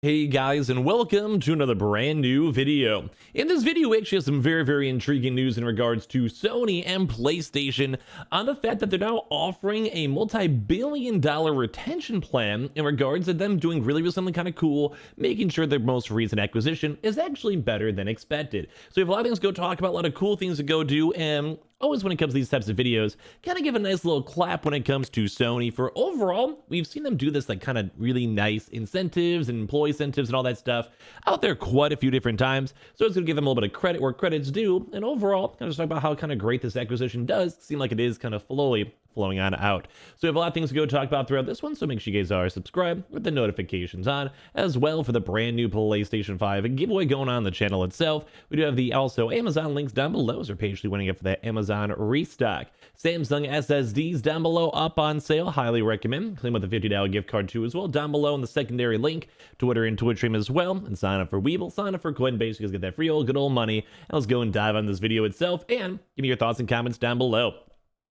Hey guys, and welcome to another brand new video. In this video, we actually have some very intriguing news in regards to Sony and PlayStation on the fact that they're now offering a multi-billion-dollar retention plan in regards to them doing really something kind of cool, making sure their most recent acquisition is actually better than expected. So we have a lot of things to go talk about, a lot of cool things to go do, and always when it comes to these types of videos, kind of give a nice little clap when it comes to Sony for overall, we've seen them do this like kind of really nice incentives and employee incentives and all that stuff out there quite a few different times. So it's going to give them a little bit of credit where credit's due. And overall, kind of just talk about how kind of great this acquisition does seem like it is kind of flowing on out. So we have a lot of things to go talk about throughout this one, so make sure you guys are subscribed with the notifications on as well for the brand new PlayStation 5 giveaway going on the channel itself. We do have the also Amazon links down below as we're patiently winning it for that Amazon restock. Samsung SSDs down below up on sale, highly recommend. Claim with a $50 gift card too as well down below in the secondary link. Twitter and Twitch stream as well, and sign up for Weeble, sign up for Coinbase, you guys get that free good old money. And let's go and dive on this video itself and give me your thoughts and comments down below.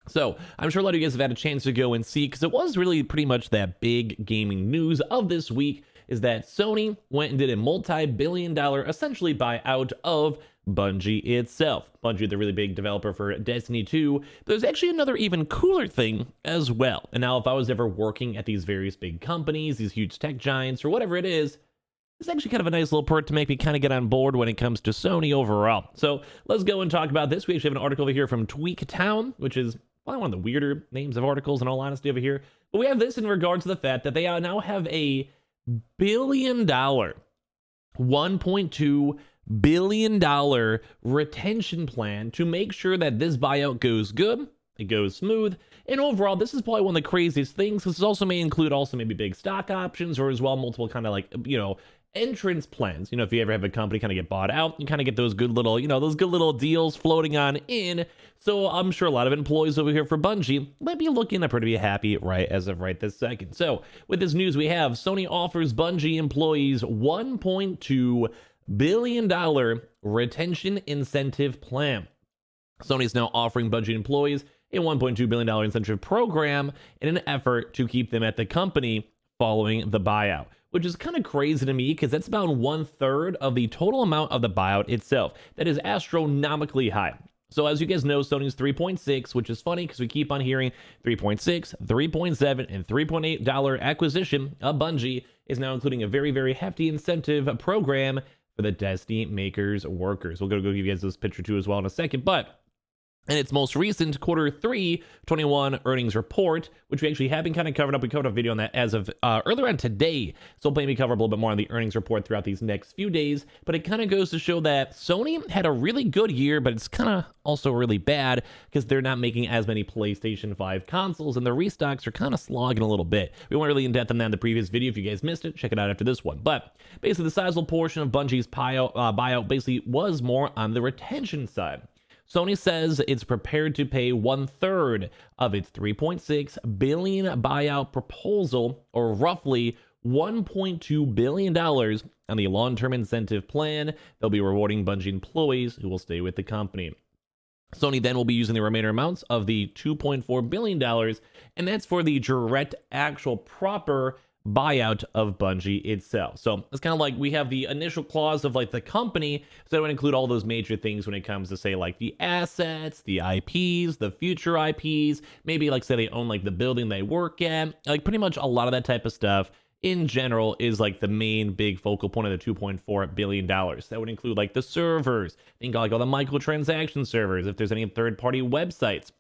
So, I'm sure a lot of you guys have had a chance to go and see, because it was really pretty much that big gaming news of this week, is that Sony went and did a multi-billion-dollar essentially buyout of Bungie itself. Bungie, the really big developer for Destiny 2. There's actually another even cooler thing as well. And now if I was ever working at these various big companies, these huge tech giants, or whatever it is, it's actually kind of a nice little perk to make me kind of get on board when it comes to Sony overall. So let's go and talk about this. We actually have an article over here from Tweak Town, which is probably one of the weirder names of articles in all honesty over here. But we have this in regards to the fact that they now have a $1.2 billion retention plan to make sure that this buyout goes good, it goes smooth, and overall this is probably one of the craziest things. This also may include also maybe big stock options or as well multiple kind of like, entrance plans. If you ever have a company kind of get bought out, you kind of get those good little, those good little deals floating on in. So I'm sure a lot of employees over here for Bungie might be looking up pretty happy right as of right this second. So with this news, we have Sony offers Bungie employees $1.2 billion retention incentive plan. Sony is now offering Bungie employees a $1.2 billion incentive program in an effort to keep them at the company following the buyout, which is kind of crazy to me because that's about 1/3 of the total amount of the buyout itself. That is astronomically high. So as you guys know, Sony's 3.6, which is funny because we keep on hearing 3.6, 3.7, and $3.8 acquisition of Bungie is now including a very hefty incentive program for the Destiny makers workers. We'll go give you guys this picture too as well in a second, but in its most recent Q3 21 earnings report, which we actually have been kind of covered up. We covered a video on that as of earlier on today. So we'll maybe cover a little bit more on the earnings report throughout these next few days. But it kind of goes to show that Sony had a really good year, but it's kind of also really bad because they're not making as many PlayStation 5 consoles and the restocks are kind of slogging a little bit. We went really in depth on that in the previous video. If you guys missed it, check it out after this one. But basically the sizable portion of Bungie's buyout basically was more on the retention side. Sony says it's prepared to pay 1/3 of its $3.6 billion buyout proposal, or roughly $1.2 billion on the long-term incentive plan. They'll be rewarding Bungie employees who will stay with the company. Sony then will be using the remainder amounts of the $2.4 billion, and that's for the direct, actual, proper buyout of Bungie itself. So it's kind of like we have the initial clause of like the company, so it would include all those major things when it comes to say like the assets, the IPs, the future IPs, maybe like say they own like the building they work at, like pretty much a lot of that type of stuff in general is like the main big focal point of the $2.4 billion. That would include like the servers, think like all the microtransaction servers, if there's any third-party websites.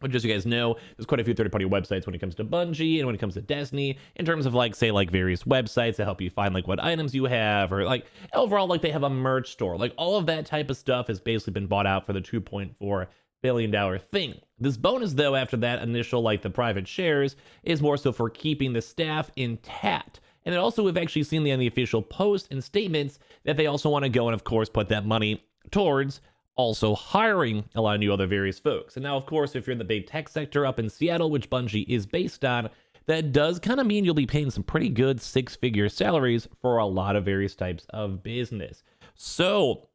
Which, as you guys know, there's quite a few third-party websites when it comes to Bungie and when it comes to Destiny, in terms of like, say, like various websites that help you find like what items you have, or like overall, like they have a merch store. Like all of that type of stuff has basically been bought out for the $2.4 billion thing. This bonus, though, after that initial, like the private shares, is more so for keeping the staff intact. And then also, we've actually seen on the official post and statements that they also want to go and, of course, put that money towards also hiring a lot of new other various folks. And now, of course, if you're in the big tech sector up in Seattle, which Bungie is based on, that does kind of mean you'll be paying some pretty good six-figure salaries for a lot of various types of business. So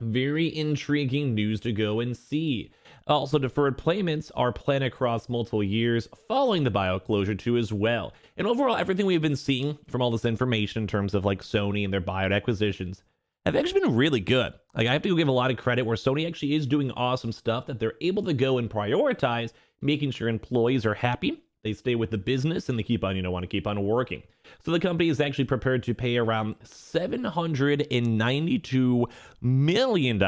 Very intriguing news to go and see. Also, deferred payments are planned across multiple years following the buyout closure too as well. And overall, everything we've been seeing from all this information in terms of like Sony and their buyout acquisitions have actually been really good. Like I have to give a lot of credit where Sony actually is doing awesome stuff that they're able to go and prioritize, making sure employees are happy, they stay with the business, and they keep on, want to keep on working. So the company is actually prepared to pay around $792 million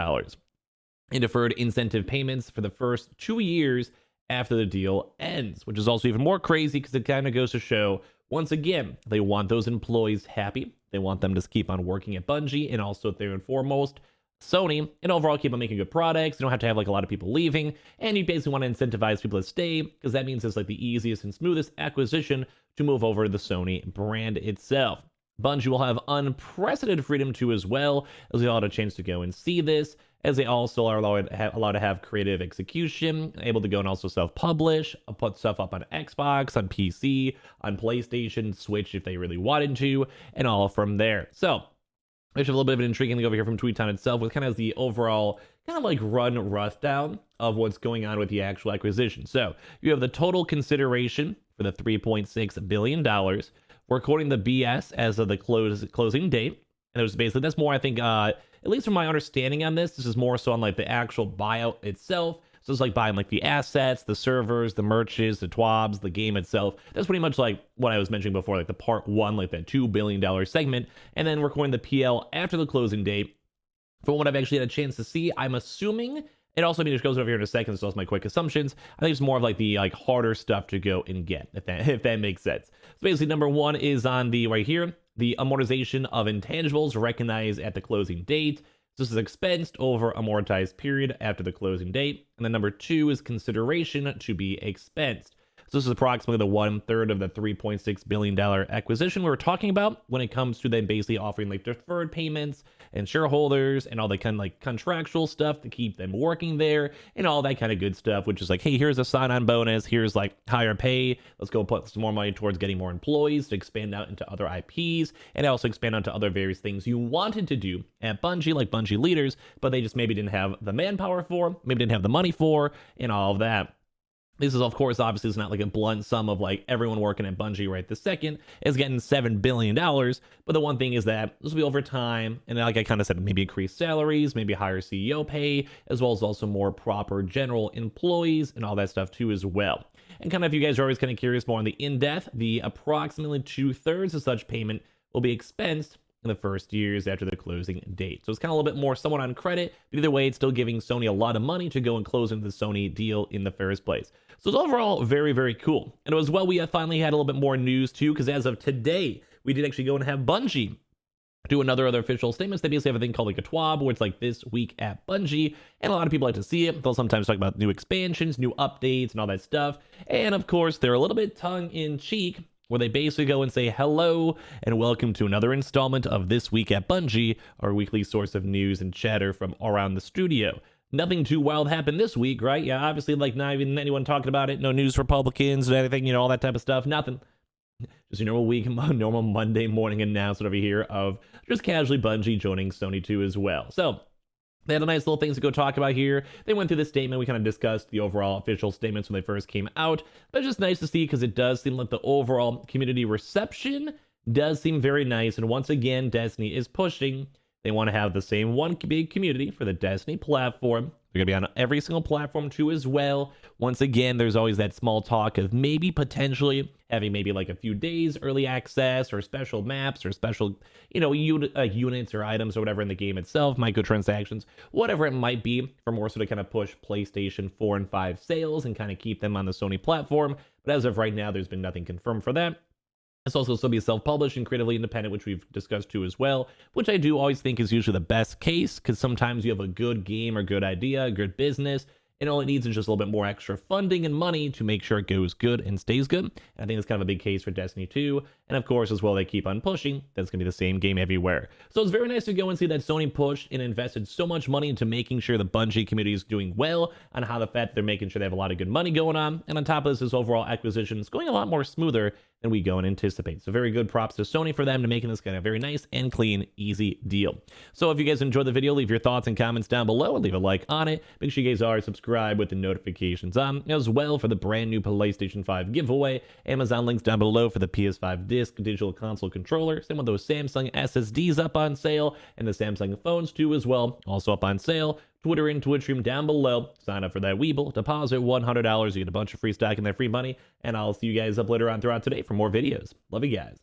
in deferred incentive payments for the first 2 years after the deal ends, which is also even more crazy because it kind of goes to show, once again, they want those employees happy. They want them to keep on working at Bungie, and also, third and foremost, Sony, and overall keep on making good products. You don't have to have like a lot of people leaving, and you basically want to incentivize people to stay because that means it's like the easiest and smoothest acquisition to move over to the Sony brand itself. Bungie will have unprecedented freedom too as well, as they all had a chance to go and see this, as they also are allowed to have creative execution, able to go and also self-publish, put stuff up on Xbox, on PC, on PlayStation, Switch if they really wanted to, and all from there. So, there's a little bit of an intriguing thing over here from TweetTown itself, with kind of the overall kind of like rough down of what's going on with the actual acquisition. So, you have the total consideration for the $3.6 billion. We're quoting the BS as of the closing date. And it was basically, that's more, I think, at least from my understanding on this is more so on like the actual buyout itself. So it's like buying like the assets, the servers, the merches, the TWABs, the game itself. That's pretty much like what I was mentioning before, like the part one, like that $2 billion segment. And then we're recording the PL after the closing date. From what I've actually had a chance to see, I'm assuming it also just goes over here in a second, so that's my quick assumptions. I think it's more of like the like harder stuff to go and get, if that makes sense. So basically, number one is on the right here, the amortization of intangibles recognized at the closing date. So this is expensed over amortized period after the closing date. And then number two is consideration to be expensed. So this is approximately the 1/3 of the $3.6 billion acquisition we were talking about when it comes to then basically offering like deferred payments and shareholders and all the kind of like contractual stuff to keep them working there and all that kind of good stuff, which is like, hey, here's a sign-on bonus, here's like higher pay, let's go put some more money towards getting more employees to expand out into other IPs and also expand onto other various things you wanted to do at Bungie, like Bungie leaders, but they just maybe didn't have the manpower for, maybe didn't have the money for, and all of that. This is, of course, obviously is not like a blunt sum of like everyone working at Bungie right this second is getting $7 billion. But the one thing is that this will be over time. And like I kind of said, maybe increased salaries, maybe higher CEO pay, as well as also more proper general employees and all that stuff too as well. And kind of if you guys are always kind of curious more on the in-depth, the approximately 2/3 of such payment will be expensed in the first years after the closing date. So it's kind of a little bit more somewhat on credit, but either way, it's still giving Sony a lot of money to go and close into the Sony deal in the first place. So it's overall very, very cool. And as well, we have finally had a little bit more news too, because as of today, we did actually go and have Bungie do other official statements. They basically have a thing called like a TWAB, where it's like this week at Bungie, and a lot of people like to see it. They'll sometimes talk about new expansions, new updates, and all that stuff. And of course, they're a little bit tongue-in-cheek, where they basically go and say hello and welcome to another installment of This Week at Bungie, our weekly source of news and chatter from around the studio. Nothing too wild happened this week, right? Yeah, obviously, like not even anyone talking about it. No news Republicans, anything, all that type of stuff. Nothing. Just your normal week, normal Monday morning announcement over here of just casually Bungie joining Sony 2 as well. So they had a nice little things to go talk about here. They went through the statement. We kind of discussed the overall official statements when they first came out. But it's just nice to see because it does seem like the overall community reception does seem very nice. And once again, Destiny is pushing. They want to have the same one big community for the Destiny platform. They're going to be on every single platform too as well. Once again, there's always that small talk of maybe potentially having maybe like a few days early access or special maps or special, units or items or whatever in the game itself, microtransactions, whatever it might be, for more so to kind of push PlayStation 4 and 5 sales and kind of keep them on the Sony platform. But as of right now, there's been nothing confirmed for that. It's also still be self-published and creatively independent, which we've discussed too as well, which I do always think is usually the best case, because sometimes you have a good game or good idea, a good business, and all it needs is just a little bit more extra funding and money to make sure it goes good and stays good. And I think that's kind of a big case for Destiny 2. And of course, as well, they keep on pushing. That's going to be the same game everywhere. So it's very nice to go and see that Sony pushed and invested so much money into making sure the Bungie community is doing well, on how the fact that they're making sure they have a lot of good money going on. And on top of this overall acquisition is going a lot more smoother than we go and anticipate. So very good props to Sony for them to making this kind of very nice and clean, easy deal. So if you guys enjoyed the video, leave your thoughts and comments down below and leave a like on it. Make sure you guys are subscribed with the notifications on as well for the brand new PlayStation 5 giveaway. Amazon links down below for the PS5 disc digital console controller. Same with those Samsung SSDs up on sale, and the Samsung phones too as well, also up on sale. Twitter and Twitch stream down below. Sign up for that Weeble. Deposit $100. You get a bunch of free stock and that free money. And I'll see you guys up later on throughout today for more videos. Love you guys.